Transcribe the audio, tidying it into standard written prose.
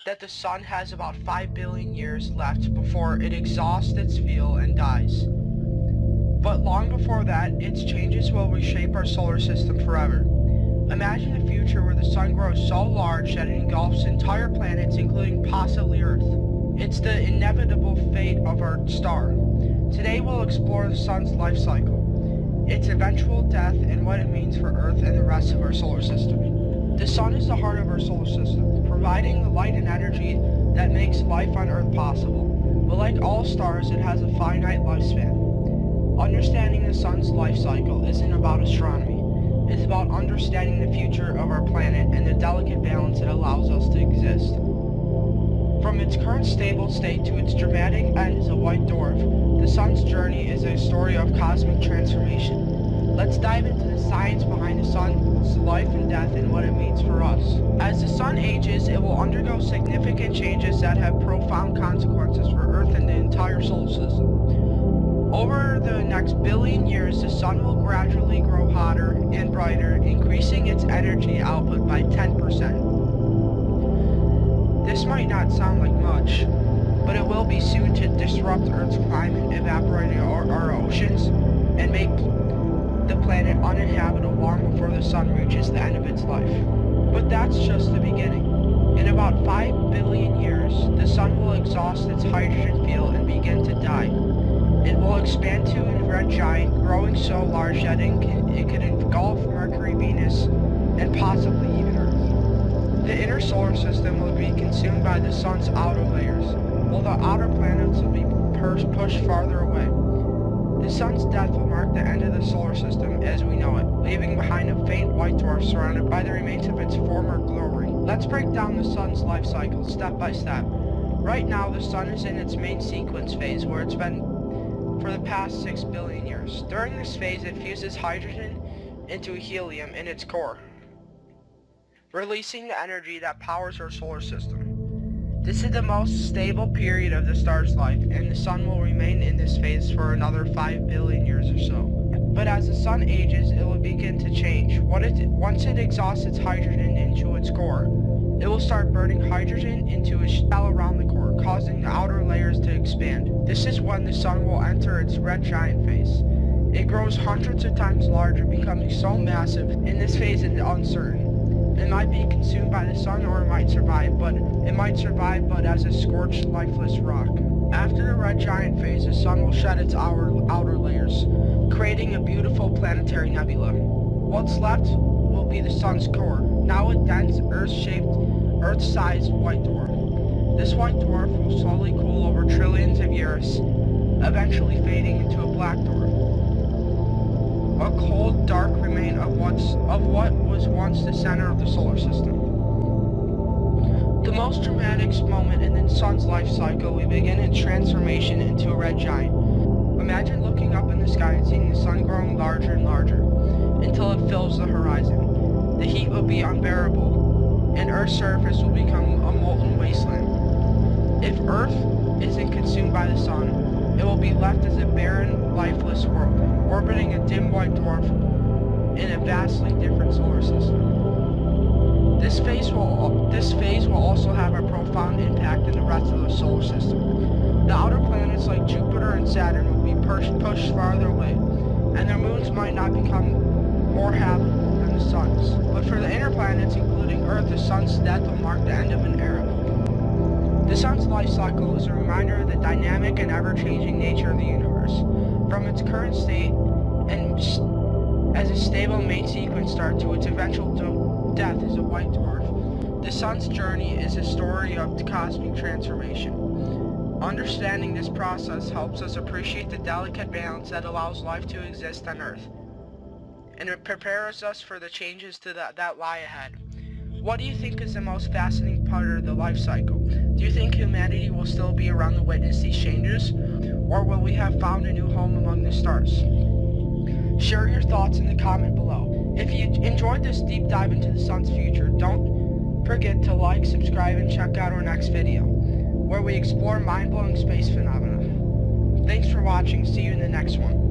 that the sun has about 5 billion years left before it exhausts its fuel and dies. But long before that, its changes will reshape our solar system forever. Imagine a future where the sun grows so large that it engulfs entire planets, including possibly Earth. It's the inevitable fate of our star. Today we'll explore the sun's life cycle, its eventual death, and what it means for Earth and the rest of our solar system. The sun is the heart of our solar system, providing the light and energy that makes life on Earth possible. But like all stars, it has a finite lifespan. Understanding the sun's life cycle isn't about astronomy. It's about understanding the future of our planet and the delicate balance that allows us to exist. From its current stable state to its dramatic end as a white dwarf, the sun's journey is a story of cosmic transformation. Let's dive into the science behind the sun's life and death and what it means for us. As the sun ages, it will undergo significant changes that have profound consequences for Earth and the entire solar system. Over the next billion years, the sun will gradually grow hotter and brighter, increasing its energy output by 10%. This might not sound like much, but it will be soon to disrupt Earth's climate, evaporating our oceans, and make the planet uninhabitable long before the sun reaches the end of its life. But that's just the beginning. In about 5 billion years, the sun will exhaust its hydrogen fuel and begin to die. It will expand to a red giant, growing so large that it could engulf Mercury, Venus, and possibly even Earth. The inner solar system will be consumed by the sun's outer layers, while the outer planets will be pushed farther away. The sun's death will mark the end of the solar system as we know it, leaving behind a faint white dwarf surrounded by the remains of its former glory. Let's break down the sun's life cycle step by step. Right now, the sun is in its main sequence phase, where it's been for the past 6 billion years. During this phase, it fuses hydrogen into helium in its core, releasing the energy that powers our solar system. This is the most stable period of the star's life, and the sun will remain in this phase for another 5 billion years or so. But as the sun ages, it will begin to change. Once it exhausts its hydrogen into its core, it will start burning hydrogen into a shell around the core, causing the outer layers to expand. This is when the sun will enter its red giant phase. It grows hundreds of times larger, becoming so massive. In this phase, it is uncertain. It might be consumed by the sun, or it might survive, but as a scorched, lifeless rock. After the red giant phase, the sun will shed its outer layers, creating a beautiful planetary nebula. What's left will be the sun's core, now a dense, Earth-sized white dwarf. This white dwarf will slowly cool over trillions of years, eventually fading into a black dwarf. A cold, dark remain of what was once the center of the solar system. The most dramatic moment in the sun's life cycle, we begin its transformation into a red giant. Imagine looking up in the sky and seeing the sun growing larger and larger, until it fills the horizon. The heat will be unbearable, and Earth's surface will become a molten wasteland. If Earth isn't consumed by the sun, it will be left as a barren, lifeless world, orbiting a dim white dwarf in a vastly different solar system. This phase will also have a profound impact in the rest of the solar system. The outer planets like Jupiter and Saturn will be pushed farther away, and their moons might not become more habitable than the sun's. But for the inner planets, including Earth, the sun's death will mark the end of an era. The sun's life cycle is a reminder of the dynamic and ever-changing nature of the universe. From its current state and as a stable main sequence star to its eventual death as a white dwarf, the sun's journey is a story of cosmic transformation. Understanding this process helps us appreciate the delicate balance that allows life to exist on Earth, and it prepares us for the changes that lie ahead. What do you think is the most fascinating part of the life cycle? Do you think humanity will still be around to witness these changes, or will we have found a new home among the stars? Share your thoughts in the comment below. If you enjoyed this deep dive into the sun's future, don't forget to like, subscribe, and check out our next video, where we explore mind-blowing space phenomena. Thanks for watching. See you in the next one.